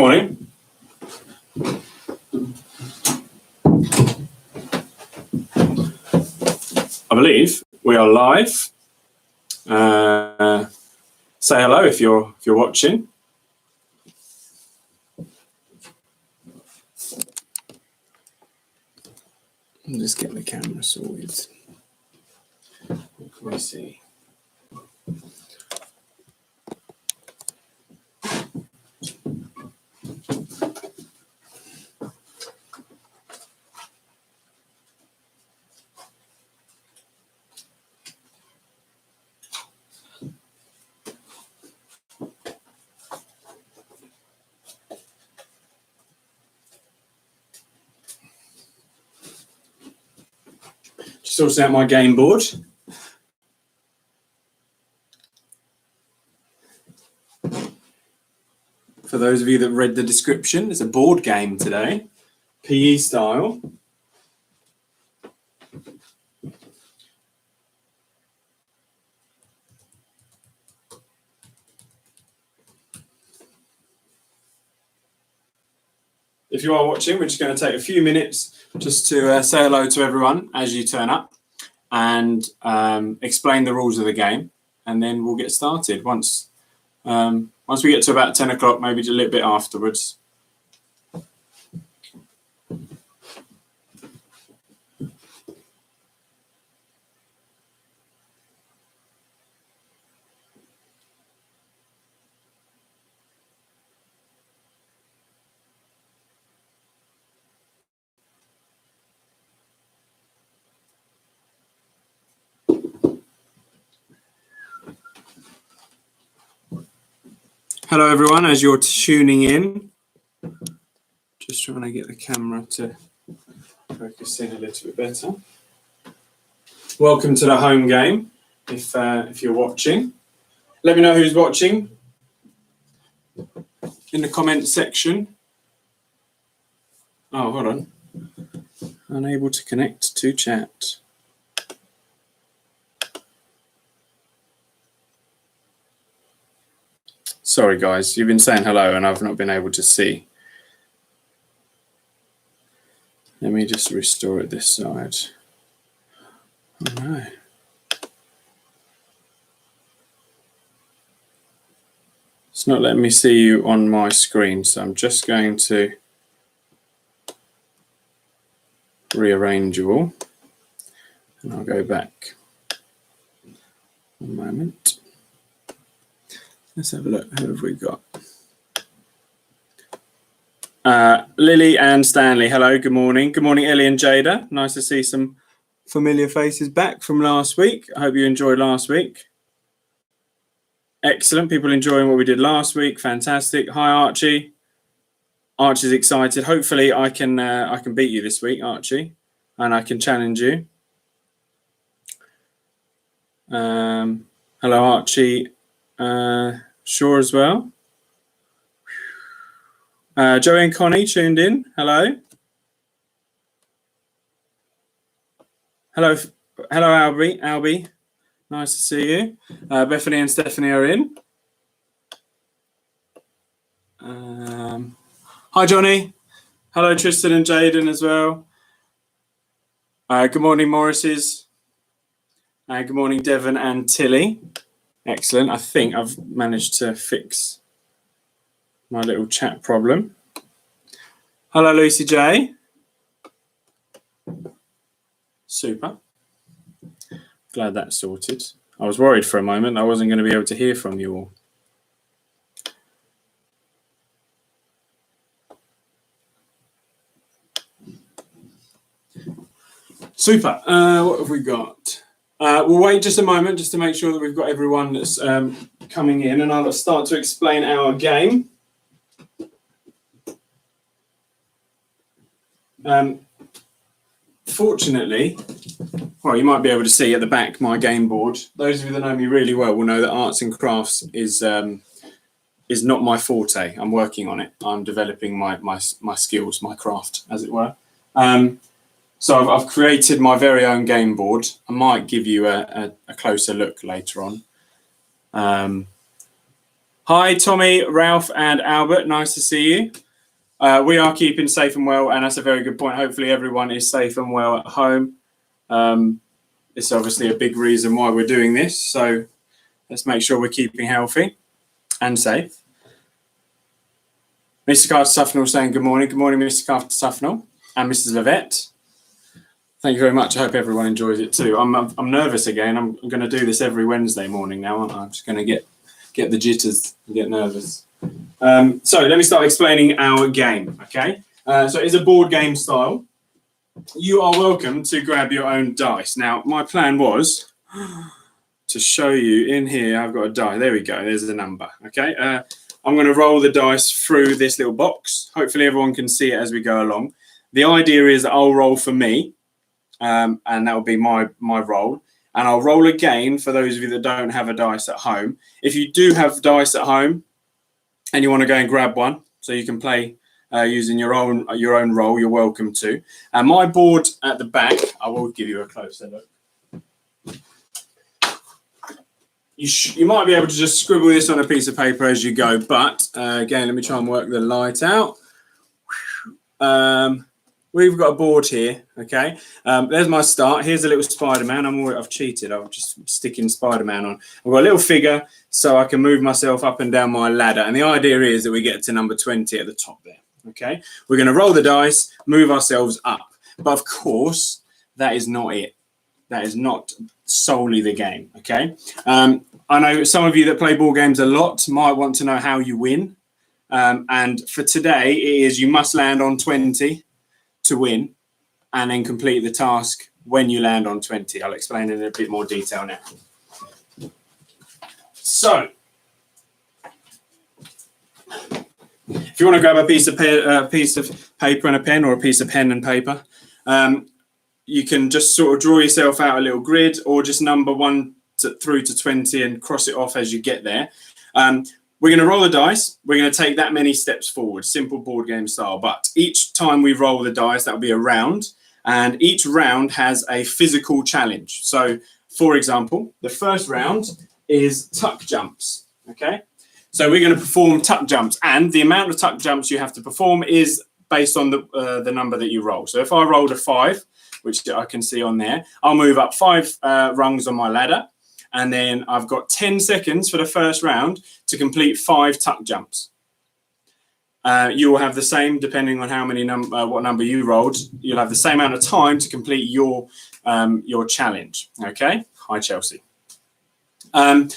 morning. I believe we are live. Say hello if you're watching. I'll just get the camera sorted. What can we see? Just sorting out my game board. For those of you that read the description, it's a board game today, PE style. If you are watching, we're just going to take a few minutes just to say hello to everyone as you turn up and explain the rules of the game, and then we'll get started once we get to about 10 o'clock, maybe just a little bit afterwards. Hello everyone, as you're tuning in, just trying to get the camera to focus in a little bit better. Welcome to the home game, if you're watching. Let me know who's watching in the comments section. Oh, hold on. Unable to connect to chat. Sorry guys, you've been saying hello and I've not been able to see. Let me just restore it this side. Oh no. It's not letting me see you on my screen, so I'm just going to rearrange you all. And I'll go back. One moment. Let's have a look. Who have we got? Lily and Stanley. Hello, good morning. Good morning, Ellie and Jada. Nice to see some familiar faces back from last week. I hope you enjoyed last week. Excellent. People enjoying what we did last week. Fantastic. Hi, Archie. Archie's excited. Hopefully, I can beat you this week, Archie, and I can challenge you. Hello, Archie. Sure as well. Joey and Connie tuned in. Hello. Hello, Albie. Nice to see you. Bethany and Stephanie are in. Hi, Johnny. Hello, Tristan and Jaden as well. Good morning, Morris's. Good morning, Devon and Tilly. Excellent. I think I've managed to fix my little chat problem. Hello, Lucy J. Super. Glad that's sorted. I was worried for a moment I wasn't going to be able to hear from you all. Super. What have we got? We'll wait just a moment just to make sure that we've got everyone that's coming in, and I'll start to explain our game. Fortunately, well, you might be able to see at the back my game board. Those of you that know me really well will know that arts and crafts is not my forte. I'm working on it. I'm developing my skills, my craft, as it were. So I've created my very own game board. I might give you a closer look later on. Hi, Tommy, Ralph, and Albert. Nice to see you. We are keeping safe and well, and that's a very good point. Hopefully, everyone is safe and well at home. It's obviously a big reason why we're doing this. So let's make sure we're keeping healthy and safe. Mr. Carter Sufnell saying good morning. Good morning, Mr. Carter Sufnell and Mrs. Levette. Thank you very much. I hope everyone enjoys it too. I'm nervous again. I'm going to do this every Wednesday morning now, aren't I? I'm just going to get the jitters and get nervous. So let me start explaining our game, okay? So it's a board game style. You are welcome to grab your own dice. Now, my plan was to show you in here. I've got a die. There we go. There's the number, okay? I'm going to roll the dice through this little box. Hopefully everyone can see it as we go along. The idea is that I'll roll for me, and that will be my roll. And I'll roll again for those of you that don't have a dice at home. If you do have dice at home and you want to go and grab one so you can play using your own roll, you're welcome to. And my board at the back, I will give you a closer look. You might be able to just scribble this on a piece of paper as you go, but again, let me try and work the light out. We've got a board here, okay? There's my start. Here's a little Spider-Man. I've cheated. I'm just sticking Spider-Man on. I've got a little figure so I can move myself up and down my ladder. And the idea is that we get to number 20 at the top there, okay? We're going to roll the dice, move ourselves up. But of course, that is not it. That is not solely the game, okay? I know some of you that play board games a lot might want to know how you win. And for today, it is you must land on 20 to win, and then complete the task when you land on 20. I'll explain it in a bit more detail now. So, if you want to grab a piece of paper and a pen, or a piece of pen and paper, you can just sort of draw yourself out a little grid, or just number 1 through to 20 and cross it off as you get there. We're going to roll the dice. We're going to take that many steps forward, simple board game style. But each time we roll the dice, that'll be a round. And each round has a physical challenge. So, for example, the first round is tuck jumps. Okay? So we're going to perform tuck jumps. And the amount of tuck jumps you have to perform is based on the number that you roll. So if I rolled a 5, which I can see on there, I'll move up 5 rungs on my ladder. And then I've got 10 seconds for the first round to complete 5 tuck jumps. You will have the same, depending on how many what number you rolled. You'll have the same amount of time to complete your challenge. Okay. Hi, Chelsea. I'm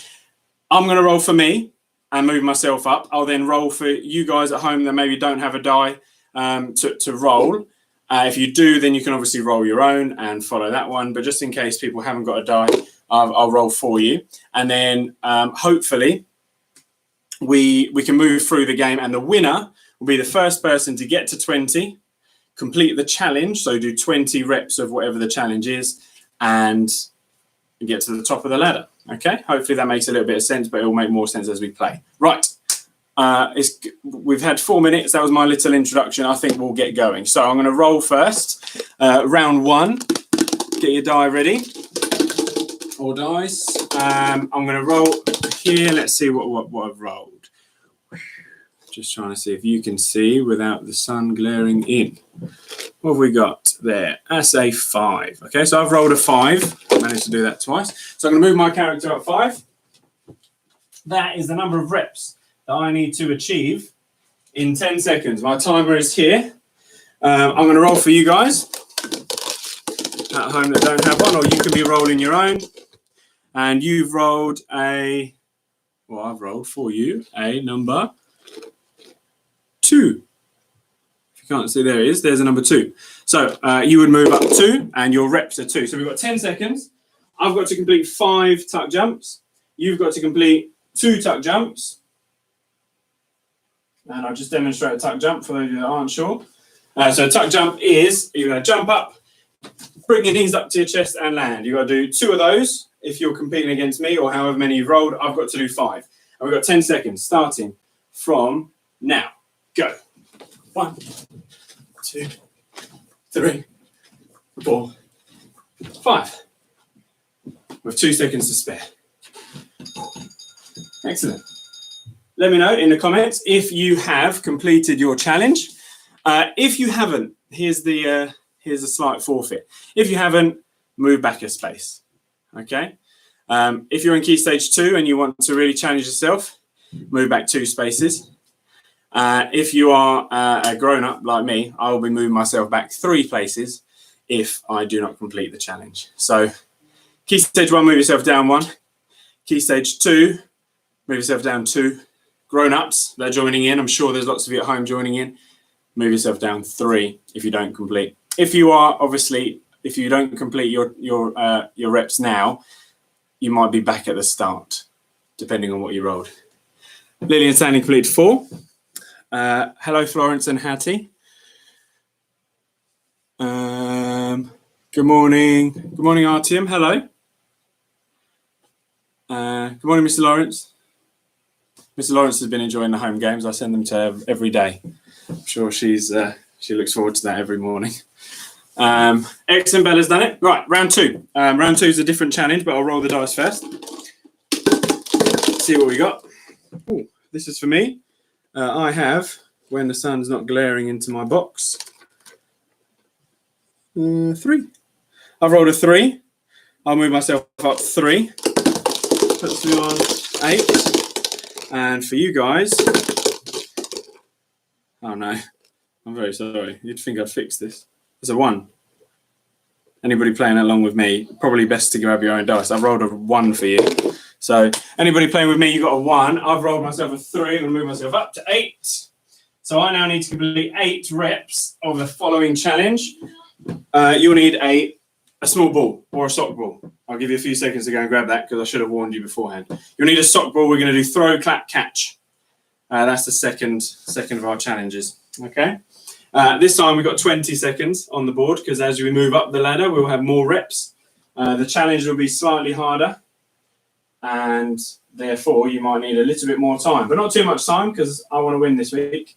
going to roll for me and move myself up. I'll then roll for you guys at home that maybe don't have a die to roll. If you do, then you can obviously roll your own and follow that one. But just in case people haven't got a die, I'll roll for you. And then hopefully we can move through the game, and the winner will be the first person to get to 20, complete the challenge. So do 20 reps of whatever the challenge is, and get to the top of the ladder. Okay, hopefully that makes a little bit of sense, but it will make more sense as we play. Right, we've had 4 minutes. That was my little introduction. I think we'll get going. So I'm going to roll first. Round 1. Get your die ready, or dice. I'm going to roll here. Let's see what I've rolled. Just trying to see if you can see without the sun glaring in. What have we got there? That's a 5. Okay, so I've rolled a 5. I managed to do that twice. So I'm going to move my character up 5. That is the number of reps that I need to achieve in 10 seconds. My timer is here. I'm going to roll for you guys at home that don't have one, or you can be rolling your own. And you've rolled I've rolled for you a number 2. If you can't see, there it is. There's a number 2. So you would move up 2, and your reps are 2. So we've got 10 seconds. I've got to complete 5 tuck jumps. You've got to complete 2 tuck jumps. And I'll just demonstrate a tuck jump for those of you that aren't sure. So a tuck jump is you're going to jump up, bring your knees up to your chest and land. You've got to do 2 of those if you're competing against me, or however many you've rolled. I've got to do 5. And we've got 10 seconds starting from now. Go. 1, 2, 3, 4, 5. With 2 seconds to spare. Excellent. let me know in the comments if you have completed your challenge. If you haven't, here's a slight forfeit. If you haven't, move back a space. Okay. If you're in Key Stage 2 and you want to really challenge yourself, move back 2 spaces. If you are a grown-up like me, I will be moving myself back 3 places if I do not complete the challenge. So Key Stage 1, move yourself down 1. Key Stage 2, move yourself down 2. Grown-ups, they're joining in. I'm sure there's lots of you at home joining in. Move yourself down 3 if you don't complete. If you don't complete your reps now, you might be back at the start, depending on what you rolled. Lily and Sandy completed 4. Hello, Florence and Hattie. Good morning. Good morning, Artyom. Hello. Good morning, Mr. Lawrence. Mr. Lawrence has been enjoying the home games. I send them to her every day. I'm sure she looks forward to that every morning. Excellent, Bella's done it. Right, round 2. Round 2 is a different challenge, but I'll roll the dice first. See what we got. Ooh, this is for me. I have, when the sun's not glaring into my box, 3. I've rolled a 3. I'll move myself up 3. Puts me on 8. And for you guys, oh no, I'm very sorry. You'd think I'd fix this. It's a 1. Anybody playing along with me, probably best to grab your own dice. I've rolled a 1 for you. So anybody playing with me, you got a 1. I've rolled myself a 3. I'm going to move myself up to 8. So I now need to complete 8 reps of the following challenge. You'll need a small ball or a sock ball. I'll give you a few seconds to go and grab that because I should have warned you beforehand. You'll need a sock ball. We're going to do throw, clap, catch. That's the second of our challenges. Okay. This time we've got 20 seconds on the board because as we move up the ladder, we'll have more reps. The challenge will be slightly harder and therefore you might need a little bit more time, but not too much time because I want to win this week.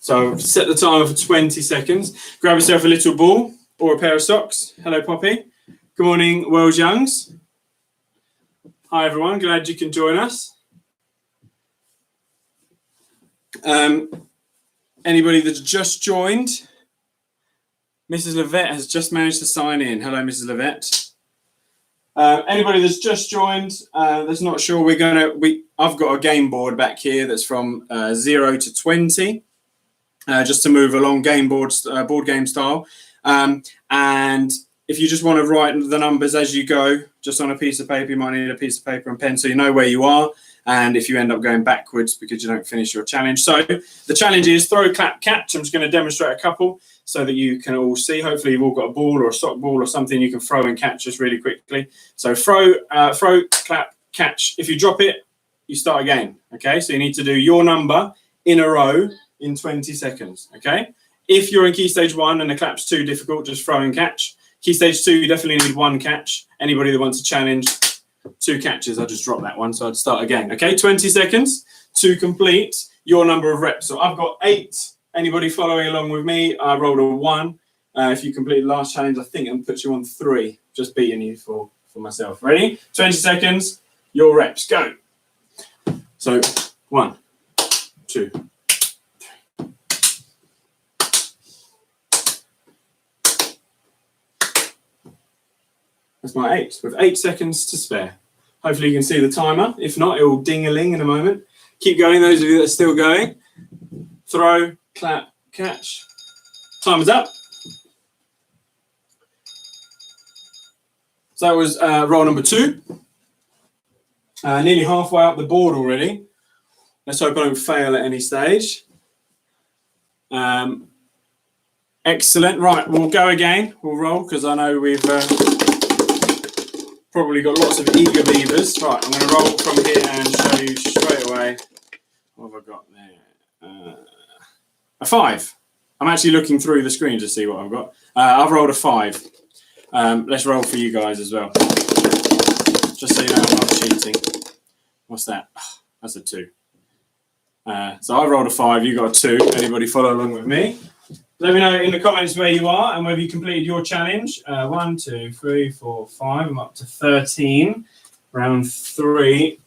So set the timer for 20 seconds. Grab yourself a little ball or a pair of socks. Hello, Poppy. Good morning, World Youngs. Hi, everyone. Glad you can join us. Anybody that's just joined? Mrs. Levette has just managed to sign in. Hello, Mrs. Levette. Anybody that's just joined, that's not sure, I've got a game board back here that's from 0 to 20. Just to move along board game style. And if you just want to write the numbers as you go, just on a piece of paper, you might need a piece of paper and pen so you know where you are. And if you end up going backwards because you don't finish your challenge. So the challenge is throw, clap, catch. I'm just going to demonstrate a couple so that you can all see. Hopefully you've all got a ball or a sock ball or something you can throw and catch just really quickly. So throw, clap, catch. If you drop it, you start again. Okay, so you need to do your number in a row in 20 seconds, okay? If you're in Key Stage 1 and the clap's too difficult, just throw and catch. Key Stage 2, you definitely need 1 catch. Anybody that wants to challenge 2 catches, I'll just drop that one, so I'd start again, okay? 20 seconds to complete your number of reps. So I've got 8. Anybody following along with me? I rolled a 1. If you complete the last challenge, I think it puts you on 3. Just beating you for myself. Ready? 20 seconds, your reps, go. So 1, 2, that's my 8, with 8 seconds to spare. Hopefully you can see the timer. If not, it will ding-a-ling in a moment. Keep going, those of you that are still going. Throw, clap, catch. Timer's up. So that was roll number 2. Nearly halfway up the board already. Let's hope I don't fail at any stage. Excellent. Right, we'll go again. We'll roll because I know we've probably got lots of eager beavers. Right, I'm going to roll from here and show you straight away. What have I got there? A 5. I'm actually looking through the screen to see what I've got. I've rolled a 5. Let's roll for you guys as well. Just so you know I'm not cheating. What's that? That's a 2. So I rolled a 5, you got a 2. Anybody follow along with me? Let me know in the comments where you are and whether you completed your challenge. 1, 2, 3, 4, 5. I'm up to 13. Round 3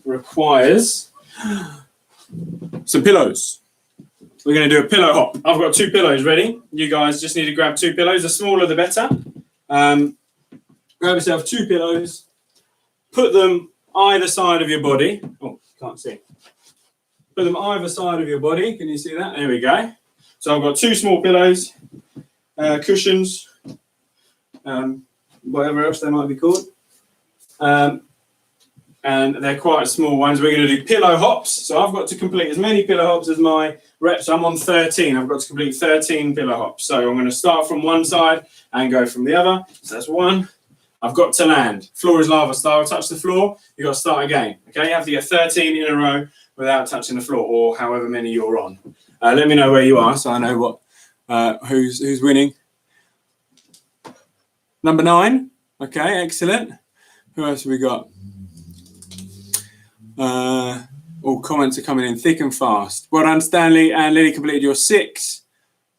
requires some pillows. We're going to do a pillow hop. I've got 2 pillows ready. You guys just need to grab 2 pillows. The smaller the better. Grab yourself 2 pillows. Put them either side of your body. Oh, can't see. Put them either side of your body. Can you see that? There we go. So I've got 2 small pillows, cushions, whatever else they might be called. And they're quite small ones. We're going to do pillow hops. So I've got to complete as many pillow hops as my reps. I'm on 13. I've got to complete 13 pillow hops. So I'm going to start from one side and go from the other. So that's 1. I've got to land. Floor is lava style. Touch the floor. You've got to start again. Okay, you have to get 13 in a row without touching the floor, or however many you're on. Let me know where you are so I know what who's winning. Number 9. Okay, excellent. Who else have we got? All comments are coming in thick and fast. Well done, Stanley and Lily completed your 6.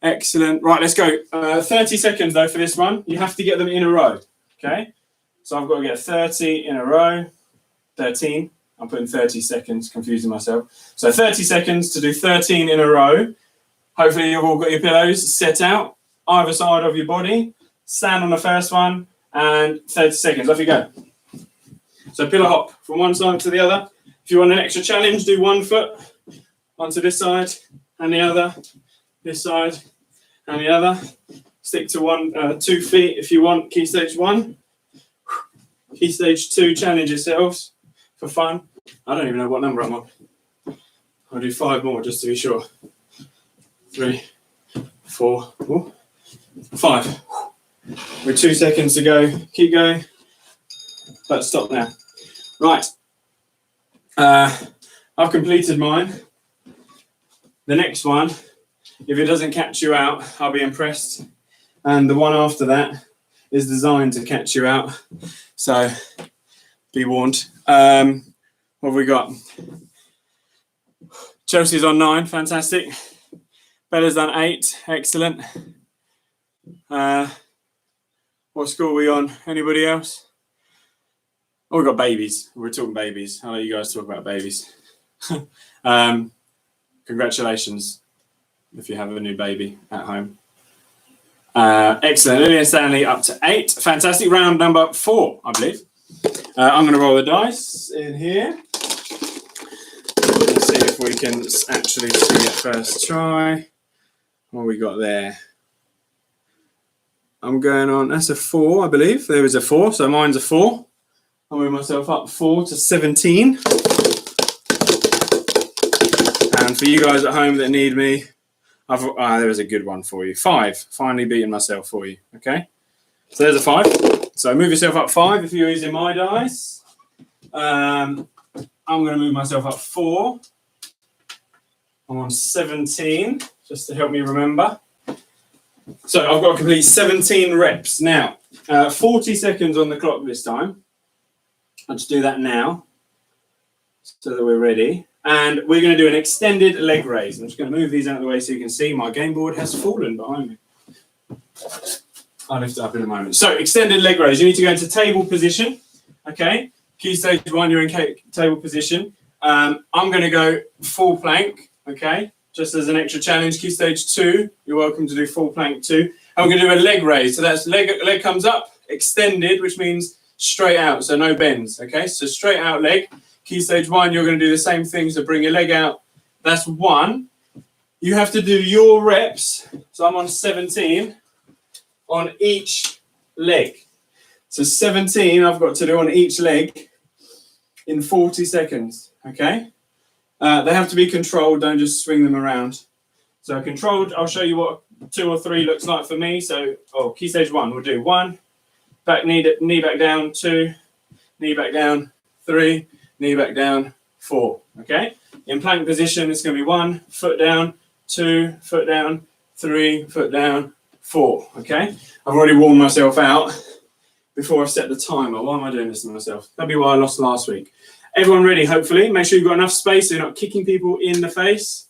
Excellent. Right, let's go. 30 seconds though for this one. You have to get them in a row. Okay, so I've got to get 30 in a row. 13. I'm putting 30 seconds, confusing myself. So 30 seconds to do 13 in a row. Hopefully you've all got your pillows set out either side of your body. Stand on the first one and 30 seconds. Off you go. So pillow hop from one side to the other. If you want an extra challenge, do 1 foot onto this side and the other, this side and the other. Stick to 2 feet if you want. Key stage 1. Key stage 2, challenge yourselves for fun. I don't even know what number I'm on. I'll do 5 more just to be sure. 3, 4, 5. With 2 seconds to go. Keep going. But stop now. Right. I've completed mine. The next one, if it doesn't catch you out, I'll be impressed. And the one after that is designed to catch you out. So be warned. What have we got? Chelsea's on 9. Fantastic. Bella's done 8. Excellent. What score are we on? Anybody else? Oh, we've got babies. We're talking babies. I'll let you guys talk about babies. Congratulations if you have a new baby at home. Excellent. Lily and Stanley up to 8. Fantastic. Round number 4, I believe. I'm going to roll the dice in here. Let's see if we can actually see it first try. What we got there? I'm going on. That's a 4, I believe. There is a 4. So mine's a 4. I'll move myself up 4 to 17. And for you guys at home that need me, there was a good one for you. 5. Finally beating myself for you. Okay. So there's a 5. So move yourself up 5 if you're using my dice. I'm going to move myself up 4. I'm on 17, just to help me remember. So I've got to complete 17 reps. Now, 40 seconds on the clock this time. I'll just do that now so that we're ready. And we're going to do an extended leg raise. I'm just going to move these out of the way so you can see my game board has fallen behind me. I'll lift it up in a moment. So extended leg raise. You need to go into table position. Okay. Key stage 1, you're in table position. I'm going to go full plank. Okay. Just as an extra challenge. Key stage 2, you're welcome to do full plank too. I'm going to do a leg raise. So that's leg comes up, extended, which means straight out, so no bends. Okay, so straight out leg. Key stage 1, you're going to do the same thing. So bring your leg out. That's 1. You have to do your reps. So I'm on 17 on each leg. So 17 I've got to do on each leg in 40 seconds. Okay, they have to be controlled. Don't just swing them around. So controlled. I'll show you what 2 or 3 looks like for me. So key stage 1, we'll do 1. Back knee back down, 2, knee back down, 3, knee back down, 4. Okay. In plank position, it's going to be 1 foot down, 2 foot down, 3 foot down, 4. Okay. I've already worn myself out before I set the timer. Why am I doing this to myself? That'd be why I lost last week. Everyone ready? Hopefully, make sure you've got enough space so you're not kicking people in the face.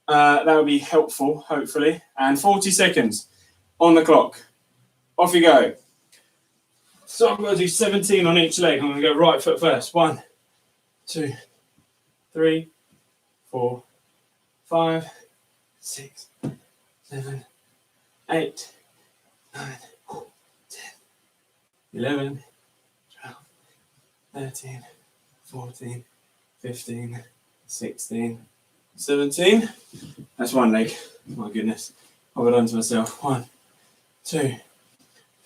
That would be helpful. Hopefully, and 40 seconds on the clock. Off you go. So I'm going to do 17 on each leg. I'm going to go right foot first. 1, 2, 3, 4, 5, 6, 7, 8, 9, 10, 11, 12, 13, 14, 15, 16, 17. That's one leg. My goodness. I've done to myself. 1, 2,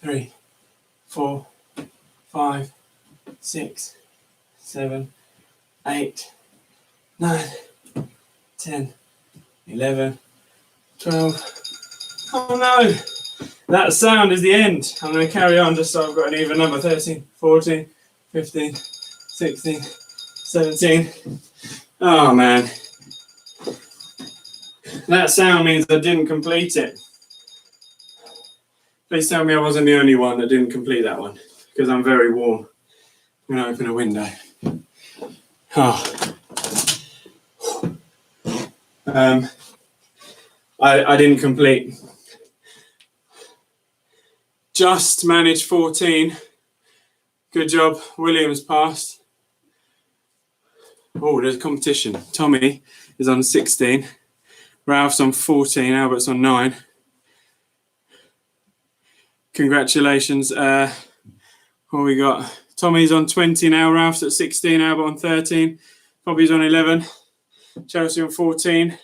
3, 4, 5, 6, 7, 8, 9, 10, 11, 12. Oh no! That sound is the end. I'm going to carry on just so I've got an even number. 13, 14, 15, 16, 17. Oh man. That sound means I didn't complete it. Please tell me I wasn't the only one that didn't complete that one, because I'm very warm. I'm going to open a window. Oh. I didn't complete. Just managed 14. Good job. Williams passed. Oh, there's a competition. Tommy is on 16. Ralph's on 14. Albert's on 9. Congratulations. What we got? Tommy's on 20 now. Ralph's at 16. Albert on 13. Bobby's on 11. Chelsea on 14.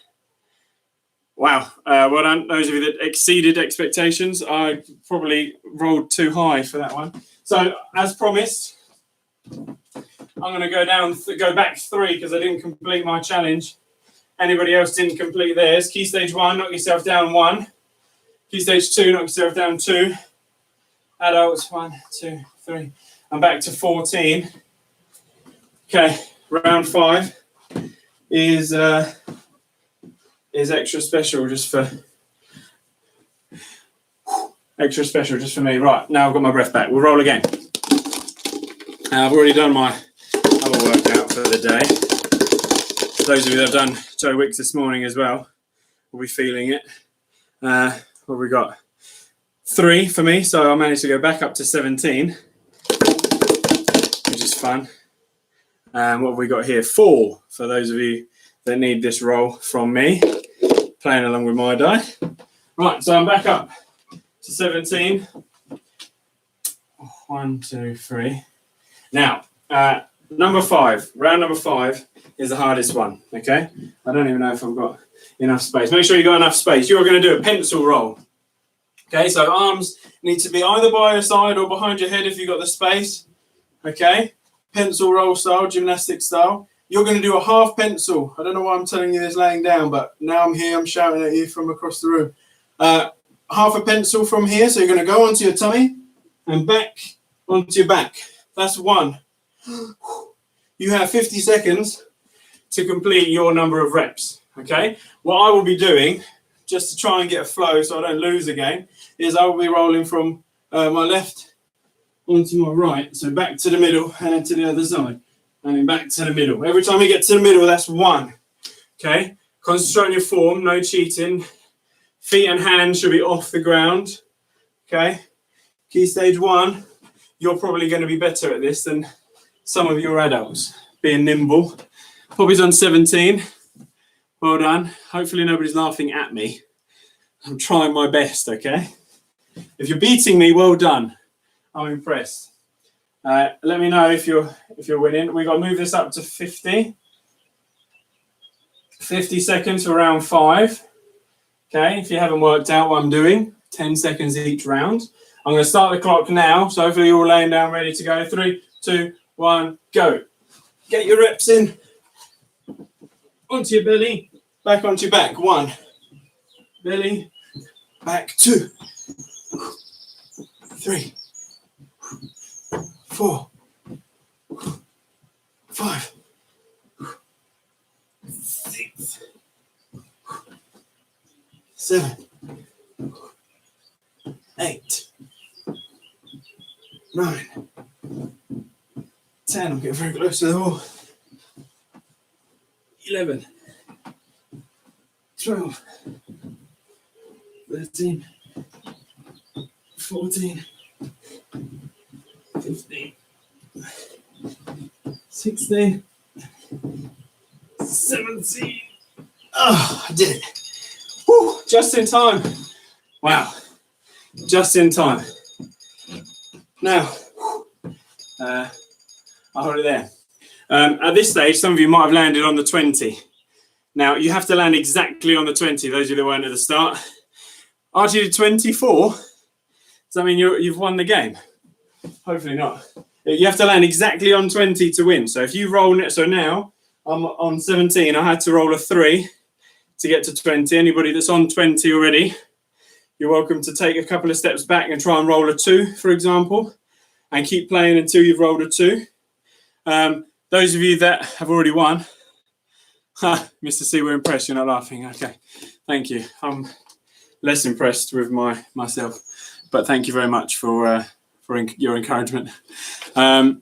Wow. Well done. Those of you that exceeded expectations. I probably rolled too high for that one. So, as promised, I'm going to go back 3 because I didn't complete my challenge. Anybody else didn't complete theirs? Key stage 1, knock yourself down 1. Key stage 2, knock yourself down 2. Adults, 1, 2, 3. I'm back to 14. Okay, round 5 is extra special just for me. Right, now I've got my breath back. We'll roll again. I've already done my other workout for the day. Those of you that have done Joe Wicks this morning as well will be feeling it. What have we got? 3 for me, so I managed to go back up to 17, which is fun. What have we got here? 4 for those of you that need this roll from me, playing along with my die. Right, so I'm back up to 17. 1, 2, 3. Now, number 5, round number 5 is the hardest one, okay? I don't even know if I've got enough space. Make sure you've got enough space. You're going to do a pencil roll. Okay, so arms need to be either by your side or behind your head if you've got the space. Okay, pencil roll style, gymnastic style. You're going to do a half pencil. I don't know why I'm telling you this laying down, but now I'm here, I'm shouting at you from across the room. Half a pencil from here, so you're going to go onto your tummy and back onto your back. That's 1. You have 50 seconds to complete your number of reps, okay? What I will be doing, just to try and get a flow so I don't lose again, is I will be rolling from my left onto my right, so back to the middle and then to the other side, and then back to the middle. Every time you get to the middle, that's 1, okay? Concentrate on your form, no cheating. Feet and hands should be off the ground, okay? Key stage 1, you're probably going to be better at this than some of your adults, being nimble. Bobby's on 17. Well done. Hopefully nobody's laughing at me. I'm trying my best, okay? If you're beating me, well done. I'm impressed. Let me know if you're winning. We've got to move this up to 50. 50 seconds for round 5. Okay, if you haven't worked out what I'm doing, 10 seconds each round. I'm going to start the clock now, so hopefully you're all laying down ready to go. 3, 2, 1, go. Get your reps in. Onto your belly, back onto your back. 1, belly, back. 2, 3, 4, 5, 6, 7, 8, 9, 10. I'm getting very close to the wall. 11, 12, 13, 14, 15, 16, 17. Oh, I did it. Whew, just in time. Wow. Just in time. Now, I'll hold it there. At this stage, some of you might have landed on the 20. Now, you have to land exactly on the 20, those of you that weren't at the start. After you did 24, does that mean you've won the game? Hopefully not. You have to land exactly on 20 to win. So if you roll it, so now I'm on 17, I had to roll a 3 to get to 20. Anybody that's on 20 already, you're welcome to take a couple of steps back and try and roll a 2, for example, and keep playing until you've rolled a 2. Those of you that have already won, Mr. C, we're impressed. You're not laughing. Okay, thank you. I'm less impressed with myself, but thank you very much for your encouragement. Well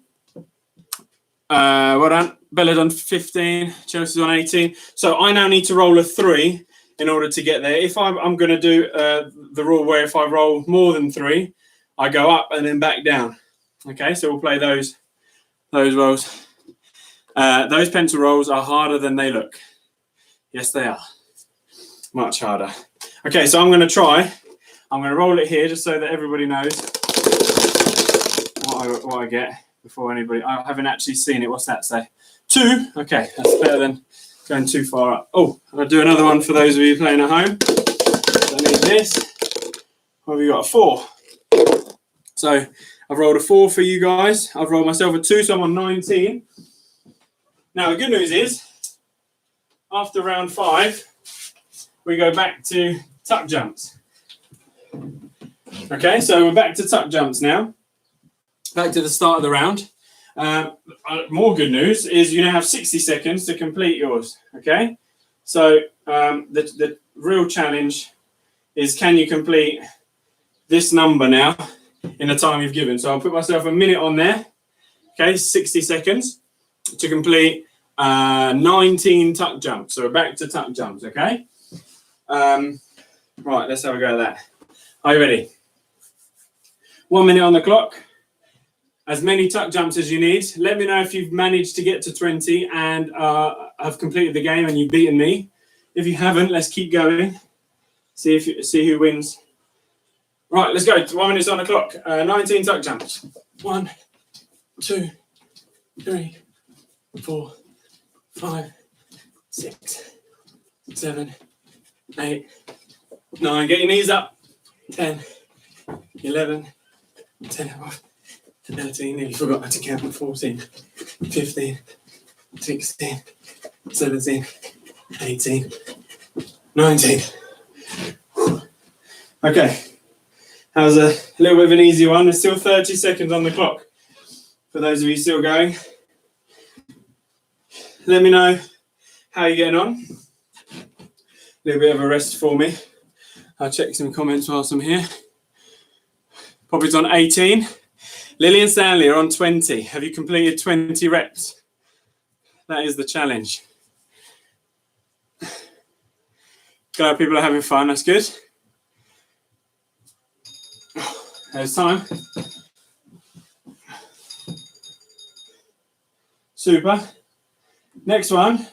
done. Bella done 15. Chelsea's on 18. So I now need to roll a 3 in order to get there. If I'm going to do the rule where if I roll more than 3, I go up and then back down. Okay, so we'll play those rolls. Those pencil rolls are harder than they look. Yes, they are. Much harder. Okay, so I'm going to try. I'm going to roll it here just so that everybody knows what I get before anybody. I haven't actually seen it. What's that say? 2. Okay, that's better than going too far up. Oh, I'll do another one for those of you playing at home. So I need this. What have you got? A 4. So I've rolled a 4 for you guys. I've rolled myself a 2, so I'm on 19. Now, the good news is, after round 5, we go back to tuck jumps. Okay, so we're back to tuck jumps now. Back to the start of the round. More good news is you now have 60 seconds to complete yours. Okay, so the real challenge is, can you complete this number now in the time you've given? So I'll put myself a minute on there. Okay, 60 seconds to complete 19 tuck jumps. So we're back to tuck jumps. Okay. Right, let's have a go at that. Are you ready? 1 minute on the clock. As many tuck jumps as you need. Let me know if you've managed to get to 20 and have completed the game and you've beaten me. If you haven't, let's keep going. See who wins. Right, let's go. 1 minute on the clock. 19 tuck jumps. 1, 2, 3, 4, 5, 6, 7, 8, 9. Get your knees up. 10, 11, 10, 13. Nearly forgot to count. 14, 15, 16, 17, 18, 19. Okay. That was a little bit of an easy one. There's still 30 seconds on the clock. For those of you still going, let me know how you're getting on. A little bit of a rest for me. I'll check some comments whilst I'm here. Poppy's on 18. Lily and Stanley are on 20. Have you completed 20 reps? That is the challenge. Glad people are having fun. That's good. There's time. Super. Next one, in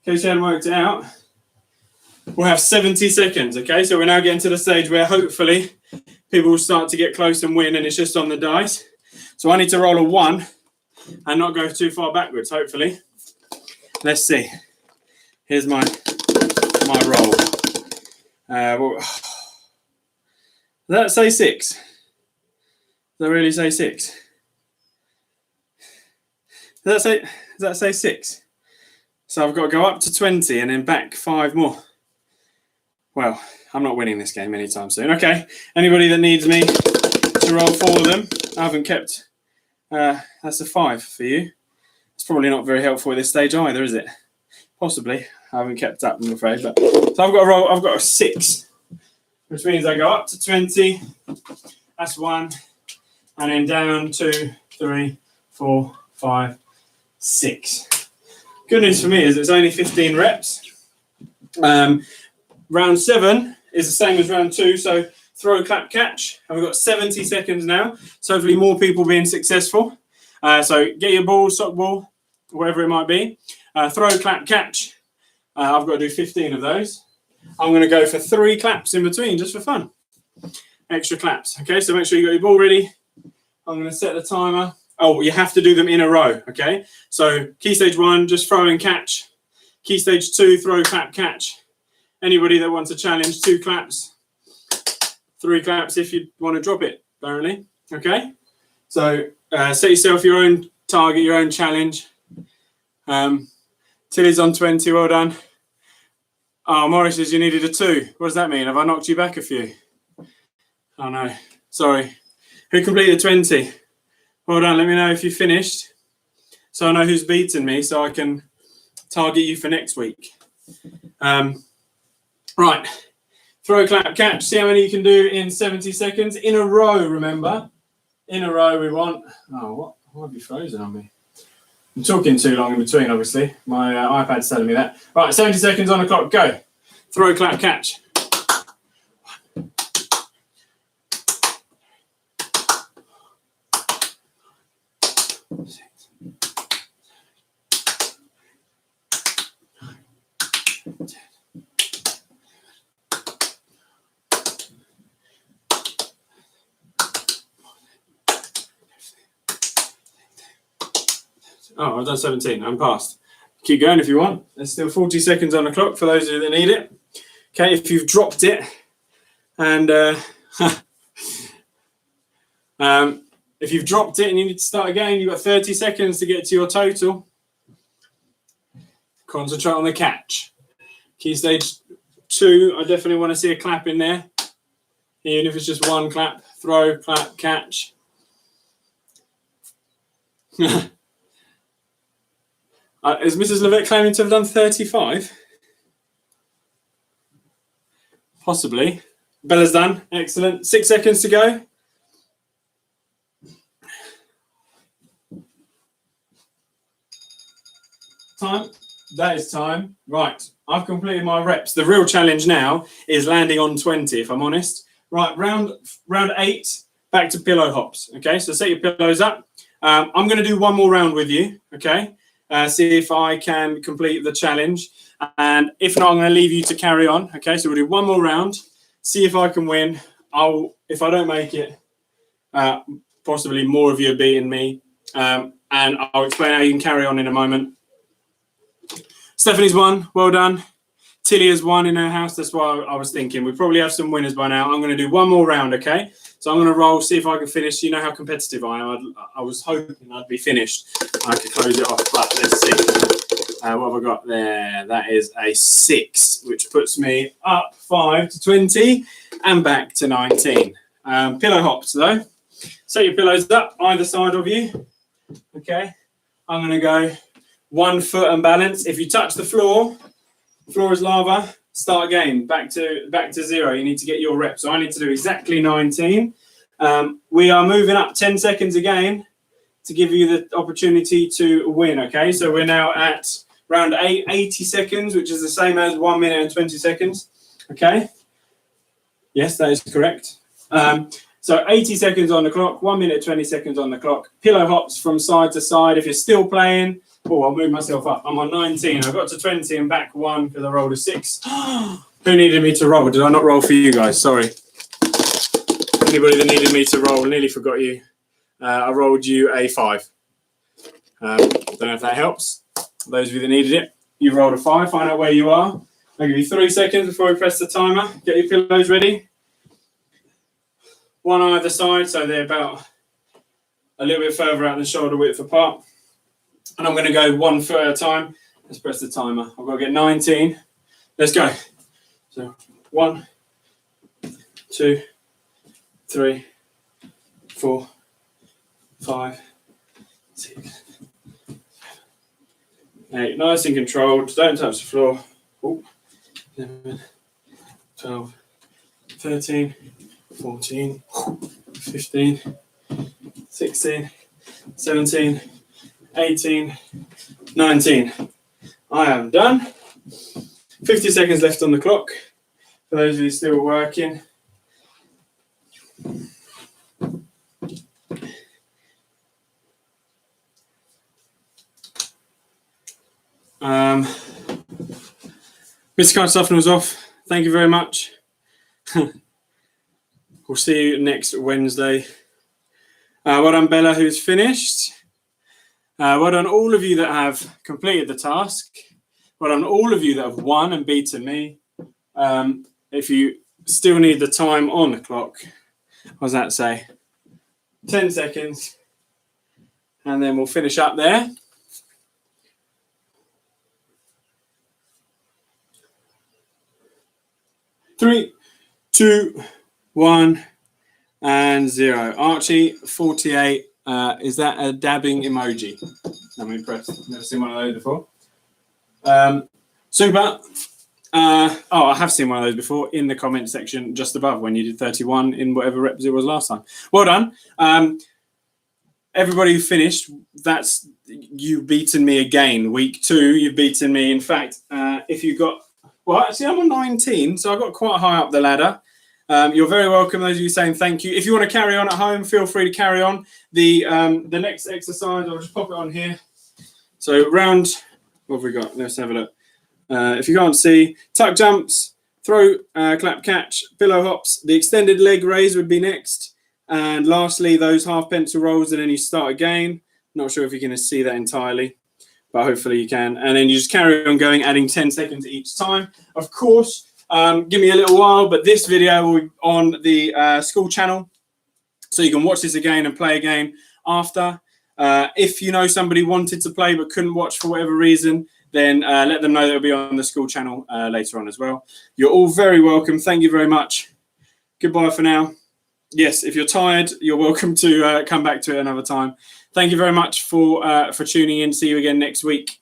case you hadn't worked it out, we'll have 70 seconds, okay? So we're now getting to the stage where hopefully people will start to get close and win, and it's just on the dice. So I need to roll a 1 and not go too far backwards, hopefully. Let's see. Here's my roll. Does that say 6? Does that really say 6? Does that say 6? So I've got to go up to 20 and then back 5 more. Well, I'm not winning this game anytime soon. Okay, anybody that needs me to roll 4 of them, I haven't kept. That's a 5 for you. It's probably not very helpful at this stage either, is it? Possibly. I haven't kept up, I'm afraid. But so I've got to roll. I've got a 6, which means I go up to 20. That's 1, and then down 2, 3, 4, 5, 6. Good news for me is it's only 15 reps. Round 7 is the same as round 2, so throw, clap, catch. And we've got 70 seconds now. So hopefully more people being successful. So get your ball, sock ball, whatever it might be. Throw, clap, catch. I've got to do 15 of those. I'm going to go for 3 claps in between just for fun. Extra claps. Okay, so make sure you got your ball ready. I'm going to set the timer. Oh, you have to do them in a row. Okay, so key stage 1, just throw and catch. Key stage 2, throw, clap, catch. Anybody that wants a challenge, 2 claps, 3 claps if you want to drop it, apparently. Okay, so set yourself your own target, your own challenge. Tilly's on 20, well done. Oh, Morris says you needed a 2. What does that mean? Have I knocked you back a few? Oh no, sorry. Who completed 20? Well done, let me know if you finished. So I know who's beaten me, so I can target you for next week. Right, throw, clap, catch. See how many you can do in 70 seconds. In a row, remember. In a row we want... Oh, what have you frozen on me? I'm talking too long in between, obviously. My iPad's telling me that. Right, 70 seconds on the clock, go. Throw, clap, catch. Oh, I've done 17. I'm past. Keep going if you want. There's still 40 seconds on the clock for those of you that need it. Okay, if you've dropped it and if you've dropped it and you need to start again, you've got 30 seconds to get to your total. Concentrate on the catch. Key stage 2, I definitely want to see a clap in there. Even if it's just 1 clap, throw, clap, catch. Is Mrs. Levitt claiming to have done 35? Possibly. Bella's done. Excellent. 6 seconds to go. Time. That is time. Right. I've completed my reps. The real challenge now is landing on 20, if I'm honest. Right. Round 8, back to pillow hops. Okay. So set your pillows up. I'm going to do one more round with you. Okay. See if I can complete the challenge. And if not, I'm going to leave you to carry on. Okay, so we'll do one more round. See if I can win. If I don't make it, possibly more of you are beating me. And I'll explain how you can carry on in a moment. Stephanie's won. Well done. Tilly has won in her house. That's why I was thinking. We probably have some winners by now. I'm going to do one more round, okay? So I'm going to roll, see if I can finish. You know how competitive I am. I was hoping I'd be finished. I could close it off, but let's see. What have I got there? That is a 6, which puts me up 5 to 20 and back to 19. Pillow hops, though. Set your pillows up either side of you. Okay. I'm going to go 1 foot and balance. If you touch the floor is lava. Start again, back to 0. You need to get your reps. So I need to do exactly 19. We are moving up 10 seconds again to give you the opportunity to win. Okay, so we're now at round 8, 80 seconds, which is the same as 1 minute and 20 seconds. Okay, yes, that is correct. So 80 seconds on the clock, 1 minute, 20 seconds on the clock. Pillow hops from side to side. If you're still playing, oh, I'll move myself up. I'm on 19. I got to 20 and back 1 because I rolled a 6. Who needed me to roll? Did I not roll for you guys? Sorry. Anybody that needed me to roll, nearly forgot you. I rolled you a 5. Don't know if that helps. Those of you that needed it, you rolled a 5. Find out where you are. I'll give you 3 seconds before we press the timer. Get your pillows ready. 1 on either side, so they're about a little bit further out than shoulder width apart. And I'm going to go 1 foot at a time. Let's press the timer. I've got to get 19. Let's go. So 1, 2, 3, 4, 5, 6, 8. Nice and controlled. Don't touch the floor. 11, 12, 13, 14, 15, 16, 17, 18, 19. I am done. 50 seconds left on the clock. For those of you still working, Mr. Card Softener was off. Thank you very much. We'll see you next Wednesday. Well done, Bella, who's finished. Well done, all of you that have completed the task. Well done, all of you that have won and beaten me. If you still need the time on the clock, what does that say? 10 seconds. And then we'll finish up there. 3, 2, 1, and 0. Archie, 48. Is that a dabbing emoji? I'm impressed. Never seen one of those before. Super. I have seen one of those before in the comment section just above when you did 31 in whatever reps it was last time. Well done. Everybody who finished, that's you've beaten me again. Week 2, you've beaten me. In fact, if you got, well, actually, I'm on 19, so I got quite high up the ladder. You're very welcome. Those of you saying thank you. If you want to carry on at home, feel free to carry on. The next exercise, I'll just pop it on here. So round, what have we got? Let's have a look. If you can't see, tuck jumps, throw, clap, catch, pillow hops. The extended leg raise would be next. And lastly, those half pencil rolls, and then you start again. Not sure if you're going to see that entirely, but hopefully you can. And then you just carry on going, adding 10 seconds each time. Of course, give me a little while, but this video will be on the school channel. So you can watch this again and play again after. If you know somebody wanted to play but couldn't watch for whatever reason, then let them know that it'll be on the school channel later on as well. You're all very welcome. Thank you very much. Goodbye for now. Yes, if you're tired, you're welcome to come back to it another time. Thank you very much for tuning in. See you again next week.